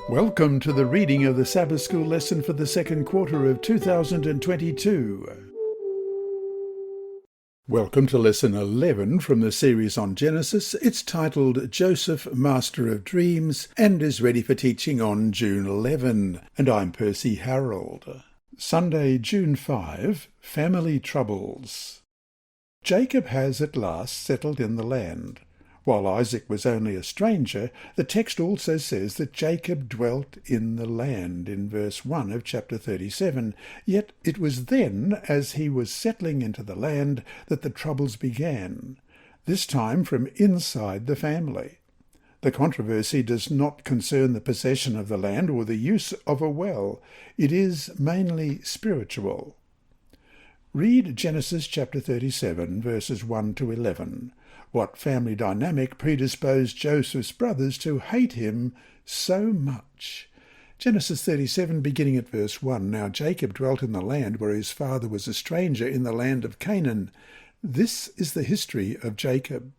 Welcome to the reading of the Sabbath School lesson for the second quarter of 2022. Welcome to Lesson 11 from the series on Genesis. It's titled Joseph, Master of Dreams, and is ready for teaching on June 11. And I'm Percy Harrold. Sunday, June 5, Family Troubles. Jacob has at last settled in the land. While Isaac was only a stranger, the text also says that Jacob dwelt in the land in verse 1 of chapter 37. Yet it was then, as he was settling into the land, that the troubles began, this time from inside the family. The controversy does not concern the possession of the land or the use of a well. It is mainly spiritual. Read Genesis chapter 37, verses 1 to 11. What family dynamic predisposed Joseph's brothers to hate him so much? Genesis 37, beginning at verse 1. Now Jacob dwelt in the land where his father was a stranger, in the land of Canaan. This is the history of Jacob.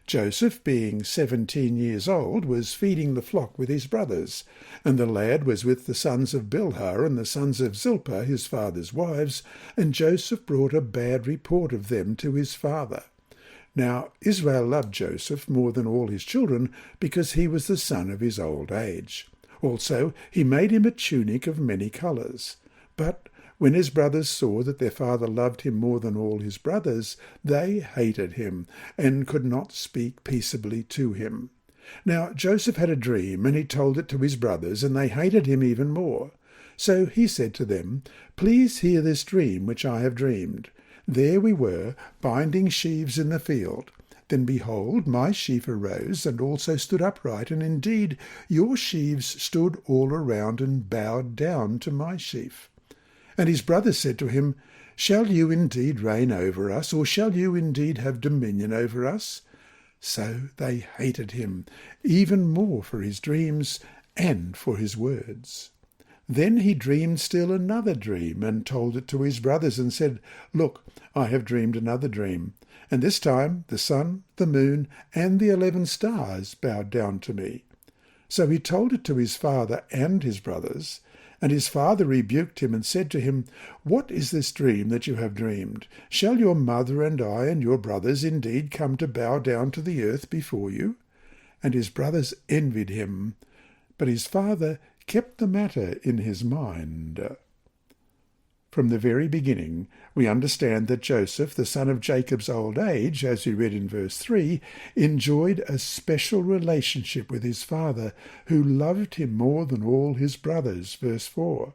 Joseph, being 17 years old, was feeding the flock with his brothers, and the lad was with the sons of Bilhah and the sons of Zilpah, his father's wives, and Joseph brought a bad report of them to his father. Now Israel loved Joseph more than all his children, because he was the son of his old age. Also he made him a tunic of many colours. But when his brothers saw that their father loved him more than all his brothers, they hated him, and could not speak peaceably to him. Now Joseph had a dream, and he told it to his brothers, and they hated him even more. So he said to them, "Please hear this dream which I have dreamed. There we were, binding sheaves in the field. Then behold, my sheaf arose, and also stood upright, and indeed your sheaves stood all around and bowed down to my sheaf." And his brothers said to him, "Shall you indeed reign over us, or shall you indeed have dominion over us?" So they hated him even more for his dreams and for his words. Then he dreamed still another dream, and told it to his brothers, and said, "Look, I have dreamed another dream, and this time the sun, the moon, and the 11 stars bowed down to me." So he told it to his father and his brothers, and his father rebuked him and said to him, "What is this dream that you have dreamed? Shall your mother and I and your brothers indeed come to bow down to the earth before you?" And his brothers envied him, but his father kept the matter in his mind. From the very beginning, we understand that Joseph, the son of Jacob's old age, as we read in verse 3, enjoyed a special relationship with his father, who loved him more than all his brothers, verse 4.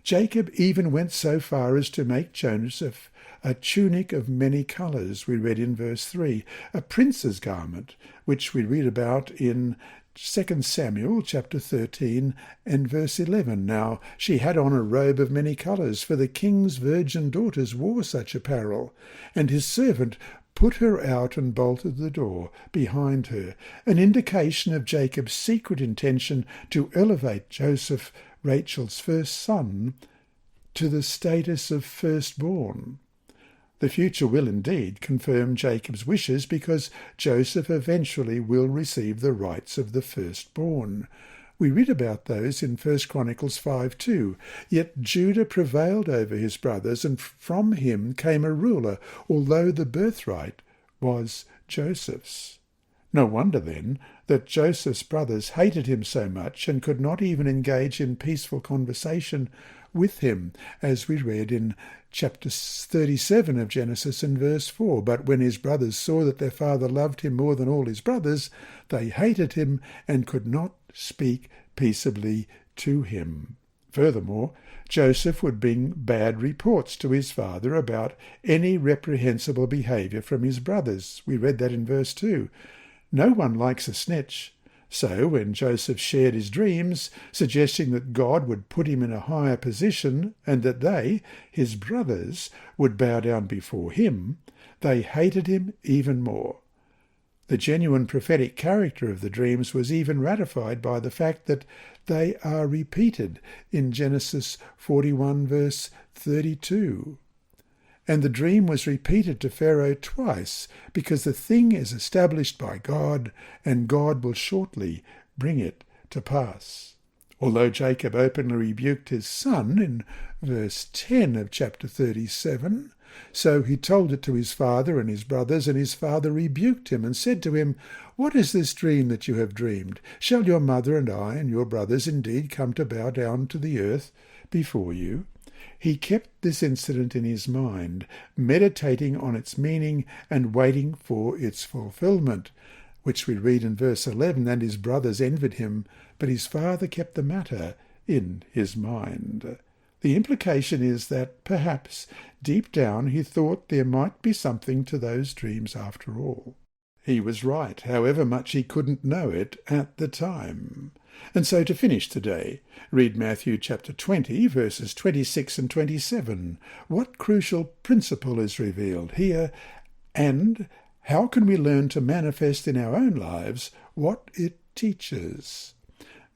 Jacob even went so far as to make Joseph a tunic of many colours, we read in verse 3, a prince's garment, which we read about in 2 Samuel chapter 13 and verse 11. Now she had on a robe of many colours, for the king's virgin daughters wore such apparel. And his servant put her out and bolted the door behind her, an indication of Jacob's secret intention to elevate Joseph, Rachel's first son, to the status of firstborn. The future will indeed confirm Jacob's wishes, because Joseph eventually will receive the rights of the firstborn. We read about those in 1 Chronicles 5:2. Yet Judah prevailed over his brothers, and from him came a ruler, although the birthright was Joseph's. No wonder, then, that Joseph's brothers hated him so much and could not even engage in peaceful conversation with him, as we read in chapter 37 of Genesis and verse 4. But when his brothers saw that their father loved him more than all his brothers, they hated him and could not speak peaceably to him. Furthermore, Joseph would bring bad reports to his father about any reprehensible behaviour from his brothers. We read that in verse 2. No one likes a snitch. So when Joseph shared his dreams, suggesting that God would put him in a higher position and that they, his brothers, would bow down before him, they hated him even more. The genuine prophetic character of the dreams was even ratified by the fact that they are repeated in Genesis 41 verse 32. And the dream was repeated to Pharaoh twice, because the thing is established by God, and God will shortly bring it to pass. Although Jacob openly rebuked his son in verse 10 of chapter 37, so he told it to his father and his brothers, and his father rebuked him and said to him, "What is this dream that you have dreamed? Shall your mother and I and your brothers indeed come to bow down to the earth before you?" He kept this incident in his mind, meditating on its meaning and waiting for its fulfillment, which we read in verse 11, "And his brothers envied him, but his father kept the matter in his mind." The implication is that perhaps deep down he thought there might be something to those dreams after all. He was right, however much he couldn't know it at the time. And so to finish today, read Matthew chapter 20, verses 26 and 27. What crucial principle is revealed here, and how can we learn to manifest in our own lives what it teaches?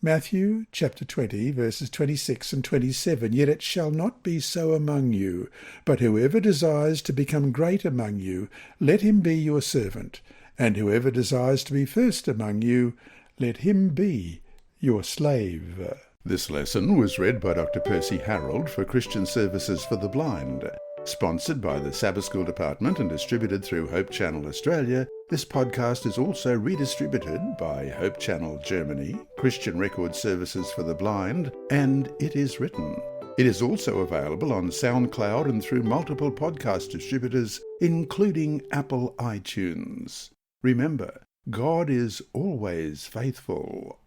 Matthew chapter 20, verses 26 and 27. "Yet it shall not be so among you, but whoever desires to become great among you, let him be your servant, and whoever desires to be first among you, let him be your slave." This lesson was read by Dr. Percy Harrold for Christian Services for the Blind. Sponsored by the Sabbath School Department and distributed through Hope Channel Australia, this podcast is also redistributed by Hope Channel Germany, Christian Record Services for the Blind, and It Is Written. It is also available on SoundCloud and through multiple podcast distributors, including Apple iTunes. Remember, God is always faithful.